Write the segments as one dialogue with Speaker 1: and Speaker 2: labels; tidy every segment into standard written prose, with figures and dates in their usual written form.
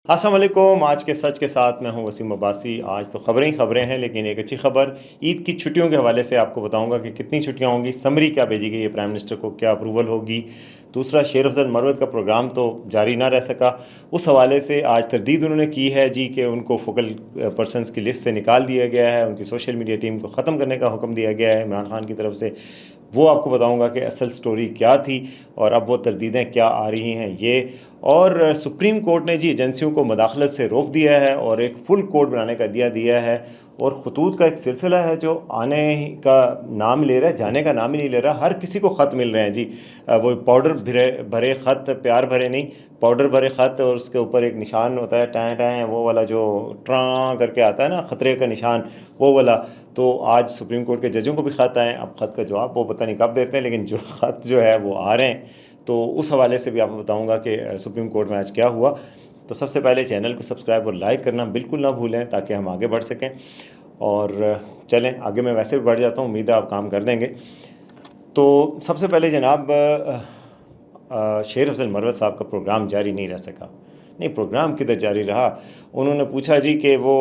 Speaker 1: अस्सलाम वालेकुम। आज के सच के साथ मैं हूं वसीम अब्बासी। आज तो खबरें ही खबरें हैं, लेकिन एक अच्छी खबर ईद की छुट्टियों के हवाले से आपको बताऊंगा कि कितनी छुट्टियां होंगी, समरी क्या भेजी गई है प्राइम मिनिस्टर को, क्या अप्रूवल होगी। दूसरा, शेर अफजल मरवत का प्रोग्राम तो जारी ना रह सका, उस हवाले से आज तरदीद उन्होंने की है जी कि उनको फोकल पर्सनस की लिस्ट से निकाल दिया गया है, उनकी सोशल मीडिया टीम को ख़त्म करने का हुक्म दिया गया है इमरान खान की तरफ से। वो आपको बताऊंगा कि असल स्टोरी क्या थी और अब वो तरदीदें क्या आ रही हैं ये। और सुप्रीम कोर्ट ने जी एजेंसियों को मदाखलत से रोक दिया है और एक फुल कोड बनाने का दिया है। और खतूत का एक सिलसिला है जो आने का नाम ले रहा है, जाने का नाम ही नहीं ले रहा। हर किसी को ख़त मिल रहे हैं जी। वो पाउडर भरे भरे ख़त, प्यार भरे नहीं, पाउडर भरे ख़त, और उसके ऊपर एक निशान होता है, टाँ टाँ, वो वाला जो ट्रां करके आता है ना, ख़तरे का निशान, वो वाला। तो आज सुप्रीम कोर्ट के जजों को भी ख़त आए। अब ख़त का जवाब वो पता नहीं कब देते हैं, लेकिन जो ख़त जो है वो आ रहे हैं। तो उस हवाले से भी आपको बताऊंगा कि सुप्रीम कोर्ट में आज क्या हुआ। तो सबसे पहले चैनल को सब्सक्राइब और लाइक करना बिल्कुल ना भूलें ताकि हम आगे बढ़ सकें। और चलें आगे, मैं वैसे भी बढ़ जाता हूँ, उम्मीद है आप काम कर देंगे। तो सबसे पहले जनाब, शेर अफजल मरवत साहब का प्रोग्राम जारी नहीं रह सका। नहीं, प्रोग्राम किधर जारी रहा। उन्होंने पूछा जी कि वो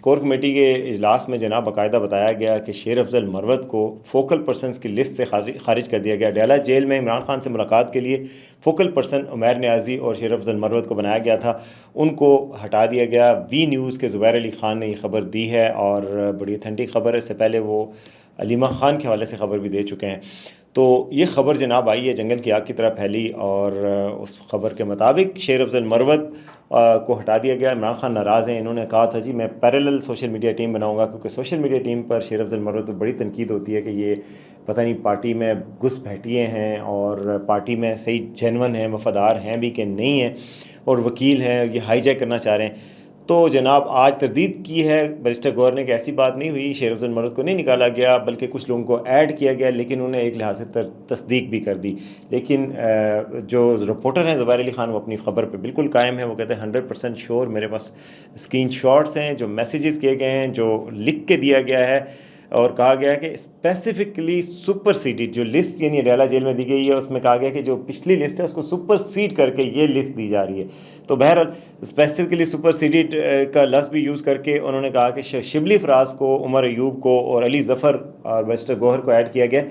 Speaker 1: कोर कमेटी के इजलास में जनाब बाकायदा बताया गया कि शेर अफजल मरवत को फोकल पर्सनस की लिस्ट से खारिज कर दिया गया। डेला जेल में इमरान खान से मुलाकात के लिए फोकल पर्सन उमैर नियाज़ी और शेर अफजल मरवत को बनाया गया था, उनको हटा दिया गया। वी न्यूज़ के ज़ुबैर अली ख़ान ने ये खबर दी है और बड़ी अथेंटिक खबर है। इससे पहले वो अलीमा ख़ान के हवाले से ख़बर भी दे चुके हैं। तो ये ख़बर जनाब आई है, जंगल की आग की तरह फैली, और उस ख़बर के मुताबिक शेर अफजल मरवत को हटा दिया गया। इमरान खान नाराज़ हैं। इन्होंने कहा था जी मैं पैरेलल सोशल मीडिया टीम बनाऊंगा, क्योंकि सोशल मीडिया टीम पर शेर अफजल मरवत पर बड़ी तनकीद होती है कि ये पता नहीं पार्टी में घुसपैठिए हैं और पार्टी में सही जेनवन हैं, वफादार हैं भी कि नहीं हैं, और वकील हैं, ये हाईजैक करना चाह रहे हैं। तो जनाब आज तरदीद की है बैरिस्टर गौहर ने कि ऐसी बात नहीं हुई, शेर अफजल मरवत को नहीं निकाला गया, बल्कि कुछ लोगों को ऐड किया गया, लेकिन उन्हें एक लिहाज से तस्दीक भी कर दी। लेकिन जो रिपोर्टर हैं ज़ुबैर अली ख़ान, वो अपनी ख़बर पे बिल्कुल कायम है। वो कहते हैं 100% श्योर, मेरे पास स्क्रीन शॉट्स हैं, जो मैसेजेस किए गए हैं, जो लिख के दिया गया है, और कहा गया है कि स्पेसिफिकली सुपरसीडेड जो लिस्ट यानी अडयाला जेल में दी गई है, उसमें कहा गया कि जो पिछली लिस्ट है उसको सुपरसीड करके ये लिस्ट दी जा रही है। तो बहरहाल स्पेसिफिकली सुपरसीडेड का लफ्ज़ भी यूज़ करके उन्होंने कहा कि शिबली फराज को, उमर अयूब को और अली ज़फ़र और बैरिस्टर गौहर को ऐड किया गया।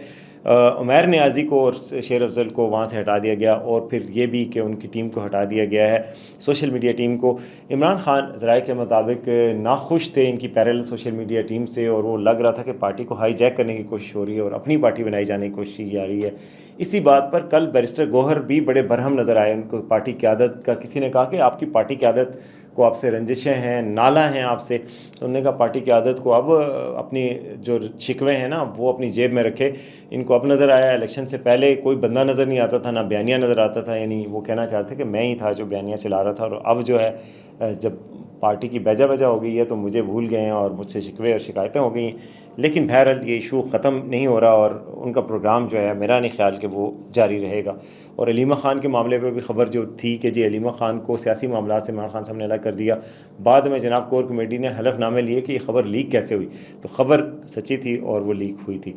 Speaker 1: उमैर नियाज़ी को और शेर अफजल को वहाँ से हटा दिया गया, और फिर ये भी कि उनकी टीम को हटा दिया गया है, सोशल मीडिया टीम को। इमरान खान ज़राए के मुताबिक नाखुश थे इनकी पैरेलल सोशल मीडिया टीम से, और वो लग रहा था कि पार्टी को हाईजैक करने की कोशिश हो रही है और अपनी पार्टी बनाई जाने की कोशिश की जा रही है। इसी बात पर कल बैरिस्टर गौहर भी बड़े बरहम नज़र आए। उनको पार्टी क़यादत का किसी ने कहा कि आपकी पार्टी क़यादत को आपसे रंजिशें हैं, नाला हैं आपसे। तो उन्होंने कहा पार्टी क़यादत को अब अपनी जो शिकवे हैं ना वो अपनी जेब में रखे। इनको अब नज़र आया, इलेक्शन से पहले कोई बंदा नज़र नहीं आता था, ना बयानिया नज़र आता था, यानी वो कहना चाहते थे कि मैं ही था जो बयानिया चला रहा था। और अब जो है जब पार्टी की बेजा बेजा हो गई है तो मुझे भूल गए हैं और मुझसे शिकवे और शिकायतें हो गई। लेकिन बहरहाल ये इशू ख़त्म नहीं हो रहा, और उनका प्रोग्राम जो है मेरा नहीं ख्याल कि वो जारी रहेगा। और अलीमा ख़ान के मामले पर भी खबर जो थी कि जी अलीमा ख़ान को सियासी मामला से इमरान खान साहब ने अलग कर दिया, बाद में जनाब कोर कमेटी ने हलफनामे लिए कि ये खबर लीक कैसे हुई। तो खबर सच्ची थी और वो लीक हुई थी।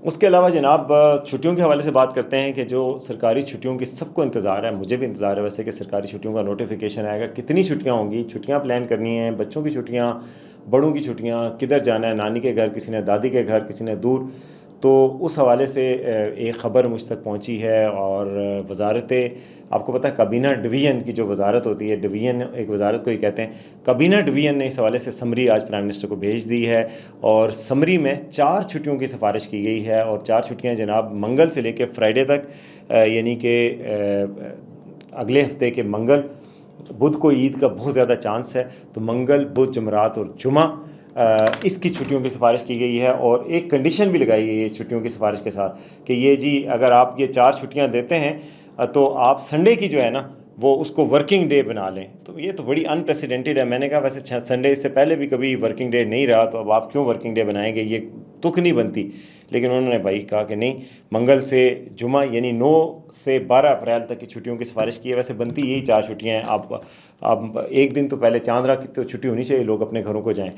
Speaker 1: उसके अलावा जनाब छुट्टियों के हवाले से बात करते हैं कि जो सरकारी छुट्टियों की सबको इंतज़ार है, मुझे भी इंतज़ार है वैसे, कि सरकारी छुट्टियों का नोटिफिकेशन आएगा। कितनी छुट्टियां होंगी, छुट्टियां प्लान करनी हैं, बच्चों की छुट्टियां, बड़ों की छुट्टियां, किधर जाना है, नानी के घर, किसी ने दादी के घर, किसी ने दूर। तो उस हवाले से एक ख़बर मुझ तक पहुंची है। और वजारत, आपको पता है काबीना डिवीज़न की जो वजारत होती है, डिवीज़न एक वजारत को ही कहते हैं, काबीना डिवीज़न ने इस हवाले से समरी आज प्राइम मिनिस्टर को भेज दी है। और समरी में 4 छुट्टियों की सिफारिश की गई है, और 4 छुट्टियां जनाब मंगल से लेकर फ्राइडे तक, यानी कि अगले हफ्ते के मंगल, बुध को ईद का बहुत ज़्यादा चांस है, तो मंगल, बुध, जुमरात और जुमा, इसकी छुट्टियों की सिफारिश की गई है। और एक कंडीशन भी लगाई गई है इस छुट्टियों की सिफारिश के साथ कि ये जी अगर आप ये 4 छुट्टियां देते हैं तो आप संडे की जो है ना वो उसको वर्किंग डे बना लें। तो ये तो बड़ी अनप्रेसिडेंटेड है। मैंने कहा वैसे संडे इससे पहले भी कभी वर्किंग डे नहीं रहा, तो अब आप क्यों वर्किंग डे बनाएंगे, ये तुक नहीं बनती। लेकिन उन्होंने भाई कहा कि नहीं, मंगल से जुमा यानी 9 से 12 अप्रैल तक की छुट्टियों की सिफारिश की है। वैसे बनती यही 4 छुट्टियाँ हैं। आप एक दिन तो पहले चांद रात की तो छुट्टी होनी चाहिए, लोग अपने घरों को जाएं।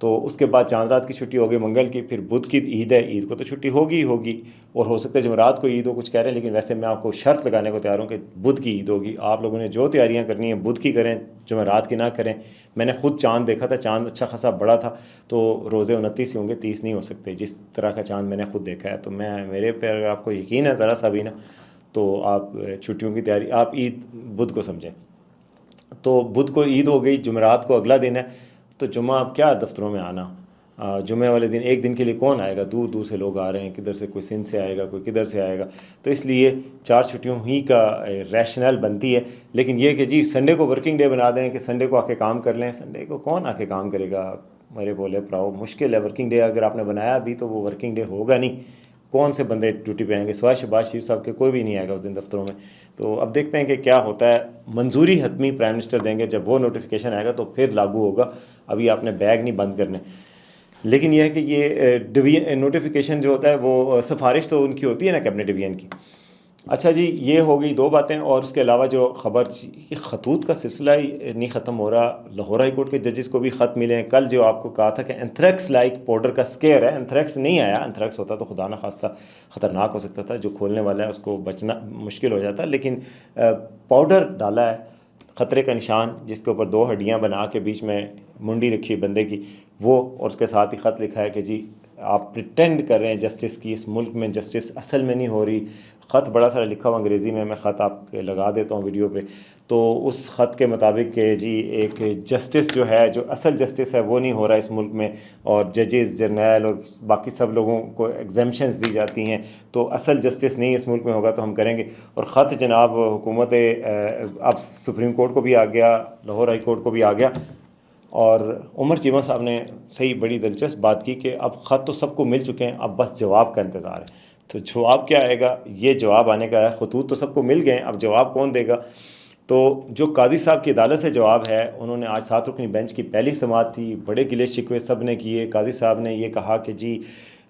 Speaker 1: تو اس کے بعد چاند رات کی چھٹی ہوگی منگل کی، پھر بدھ کی عید ہے، عید کو تو چھٹی ہوگی ہی ہوگی، اور ہو سکتا ہے جمعرات کو عید ہو، کچھ کہہ رہے ہیں، لیکن ویسے میں آپ کو شرط لگانے کو تیار ہوں کہ بدھ کی عید ہوگی۔ آپ لوگوں نے جو تیاریاں کرنی ہیں بدھ کی کریں، جمعرات کی نہ کریں۔ میں نے خود چاند دیکھا تھا، چاند اچھا خاصا بڑا تھا، تو روزے 29 ہی ہوں گے، 30 نہیں ہو سکتے، جس طرح کا چاند میں نے خود دیکھا ہے۔ تو میرے پہ اگر آپ کو یقین ہے ذرا سا بھی نا، تو آپ چھٹیوں کی تیاری آپ عید بدھ کو سمجھیں۔ تو بدھ کو عید ہو گئی، جمعرات کو اگلا دن ہے، تو جمعہ اب کیا دفتروں میں آنا، جمعہ والے دن ایک دن کے لیے کون آئے گا، دور دور سے لوگ آ رہے ہیں، کدھر سے کوئی سندھ سے آئے گا، کوئی کدھر سے آئے گا، تو اس لیے 4 چھٹیوں ہی کا ریشنل بنتی ہے۔ لیکن یہ کہ جی سنڈے کو ورکنگ ڈے بنا دیں کہ سنڈے کو آ کے کام کر لیں، سنڈے کو کون آ کے کام کرے گا میرے بولے پراؤ، مشکل ہے۔ ورکنگ ڈے اگر آپ نے بنایا بھی تو وہ ورکنگ ڈے ہوگا نہیں، کون سے بندے ڈیوٹی پہ آئیں گے، سوائے شہباز شریف صاحب کے کوئی بھی نہیں آئے گا اس دن دفتروں میں۔ تو اب دیکھتے ہیں کہ کیا ہوتا ہے۔ منظوری حتمی پرائم منسٹر دیں گے، جب وہ نوٹیفیکیشن آئے گا تو پھر لاگو ہوگا، ابھی آپ نے بیگ نہیں بند کرنے۔ لیکن یہ ہے کہ یہ نوٹیفیکیشن جو ہوتا ہے وہ سفارش تو ان کی ہوتی ہے نا کیبنٹ ڈویژن کی۔ اچھا جی، یہ ہو گئی 2 باتیں، اور اس کے علاوہ جو خبر، یہ خطوط کا سلسلہ ہی نہیں ختم ہو رہا۔ لاہور ہائی کورٹ کے ججز کو بھی خط ملے ہیں۔ کل جو آپ کو کہا تھا کہ اینتھریکس لائک پاؤڈر کا سکیئر ہے، اینتھریکس نہیں آیا، اینتھریکس ہوتا تو خدا نخواستہ خطرناک ہو سکتا تھا، جو کھولنے والا ہے اس کو بچنا مشکل ہو جاتا، لیکن پاؤڈر ڈالا ہے، خطرے کا نشان، جس کے اوپر 2 ہڈیاں بنا کے بیچ میں منڈی رکھی بندے کی، وہ، اور اس کے ساتھ ہی خط لکھا ہے کہ جی آپ پریٹینڈ کر رہے ہیں جسٹس کی، اس ملک میں جسٹس اصل میں نہیں ہو رہی۔ خط بڑا سارا لکھا ہوا انگریزی میں خط آپ کے لگا دیتا ہوں ویڈیو پہ۔ تو اس خط کے مطابق کہ جی ایک جسٹس جو ہے، جو اصل جسٹس ہے وہ نہیں ہو رہا اس ملک میں، اور ججز، جرنیل اور باقی سب لوگوں کو ایگزیمشنز دی جاتی ہیں، تو اصل جسٹس نہیں اس ملک میں ہوگا تو ہم کریں گے۔ اور خط جناب حکومت اب سپریم کورٹ کو بھی آ گیا، لاہور ہائی کورٹ کو بھی آ گیا، اور عمر چیمہ صاحب نے صحیح بڑی دلچسپ بات کی کہ اب خط تو سب کو مل چکے ہیں، اب بس جواب کا انتظار ہے۔ تو جواب کیا آئے گا، یہ جواب آنے کا ہے، خطوط تو سب کو مل گئے ہیں، اب جواب کون دے گا؟ تو جو قاضی صاحب کی عدالت سے جواب ہے، انہوں نے آج 7 رکنی بینچ کی پہلی سماعت تھی، بڑے گلے شکوے سب نے کیے۔ قاضی صاحب نے یہ کہا کہ جی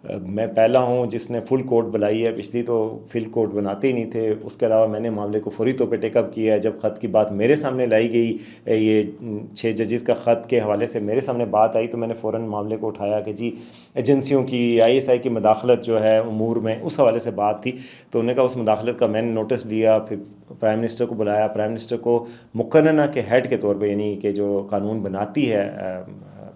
Speaker 1: میں پہلا ہوں جس نے فل کورٹ بلائی ہے، پچھلی تو فل کورٹ بناتے ہی نہیں تھے، اس کے علاوہ میں نے معاملے کو فوری طور پہ ٹیک اپ کیا ہے۔ جب خط کی بات میرے سامنے لائی گئی، یہ 6 ججز کا خط کے حوالے سے میرے سامنے بات آئی، تو میں نے فوراً معاملے کو اٹھایا کہ جی ایجنسیوں کی، ISI کی مداخلت جو ہے امور میں، اس حوالے سے بات تھی۔ تو انہوں نے کہا اس مداخلت کا میں نے نوٹس لیا، پھر پرائم منسٹر کو بلایا، پرائم منسٹر کو مقننہ کے ہیڈ کے طور پہ، یعنی کہ جو قانون بناتی ہے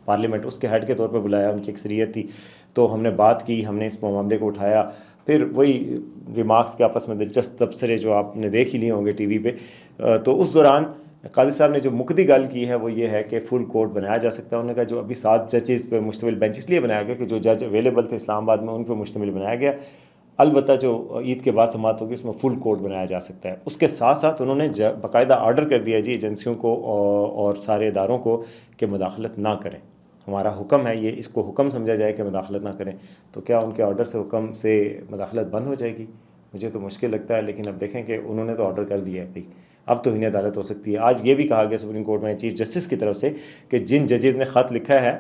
Speaker 1: پارلیمنٹ، اس کے ہیڈ کے طور پہ بلایا، ان کی اکثریت تھی۔ تو ہم نے بات کی، ہم نے اس معاملے کو اٹھایا، پھر وہی ریمارکس کے آپس میں دلچسپ تبصرے جو آپ نے دیکھ ہی لیے ہوں گے ٹی وی پہ۔ تو اس دوران قاضی صاحب نے جو مقدی گل کی ہے وہ یہ ہے کہ فل کورٹ بنایا جا سکتا ہے۔ انہوں نے کہا جو ابھی 7 ججز پہ مشتمل بینچ اس لیے بنایا گیا کہ جو جج اویلیبل تھے اسلام آباد میں، ان پہ مشتمل بنایا گیا، البتہ جو عید کے بعد سماعت ہوگی اس میں فل کورٹ بنایا جا سکتا ہے۔ اس کے ساتھ ساتھ انہوں نے باقاعدہ آرڈر کر دیا جی ایجنسیوں کو اور سارے اداروں کو کہ مداخلت نہ کریں، ہمارا حکم ہے یہ، اس کو حکم سمجھا جائے کہ مداخلت نہ کریں۔ تو کیا ان کے آرڈر سے، حکم سے مداخلت بند ہو جائے گی؟ مجھے تو مشکل لگتا ہے، لیکن اب دیکھیں کہ انہوں نے تو آرڈر کر دیا ہے بھائی، اب توہین عدالت ہو سکتی ہے۔ آج یہ بھی کہا گیا سپریم کورٹ میں چیف جسٹس کی طرف سے کہ جن ججز نے خط لکھا ہے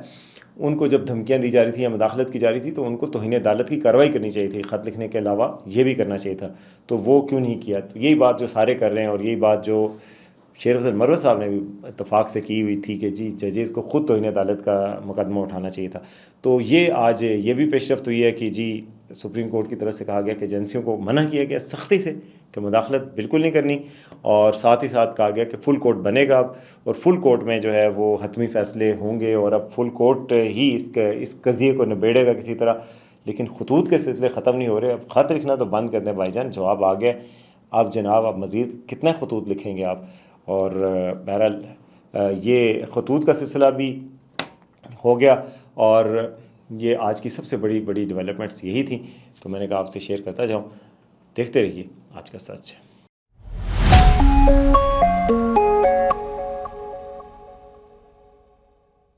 Speaker 1: ان کو جب دھمکیاں دی جا رہی تھیں یا مداخلت کی جا رہی تھی تو ان کو توہین عدالت کی کارروائی کرنی چاہیے تھی، خط لکھنے کے علاوہ یہ بھی کرنا چاہیے تھا، تو وہ کیوں نہیں کیا؟ تو یہی بات جو سارے کر رہے ہیں، اور یہی بات جو شیر افضل مروت صاحب نے بھی اتفاق سے کی ہوئی تھی کہ جی ججز کو خود توہین عدالت کا مقدمہ اٹھانا چاہیے تھا۔ تو یہ آج یہ بھی پیش رفت ہوئی ہے کہ جی سپریم کورٹ کی طرف سے کہا گیا کہ ایجنسیوں کو منع کیا گیا سختی سے کہ مداخلت بالکل نہیں کرنی، اور ساتھ ہی ساتھ کہا گیا کہ فل کورٹ بنے گا اب، اور فل کورٹ میں جو ہے وہ حتمی فیصلے ہوں گے، اور اب فل کورٹ ہی اس قضیے کو نبیڑے گا کسی طرح۔ لیکن خطوط کے سلسلے ختم نہیں ہو رہے، اب خط لکھنا تو بند کر دیں بھائی جان، جواب آ گیا، اب جناب اب مزید کتنے خطوط لکھیں گے آپ؟ اور بہرحال یہ خطوط کا سلسلہ بھی ہو گیا، اور یہ آج کی سب سے بڑی ڈیولپمنٹس یہی تھیں، تو میں نے کہا آپ سے شیئر کرتا جاؤں۔ دیکھتے رہیے آج کا سچ۔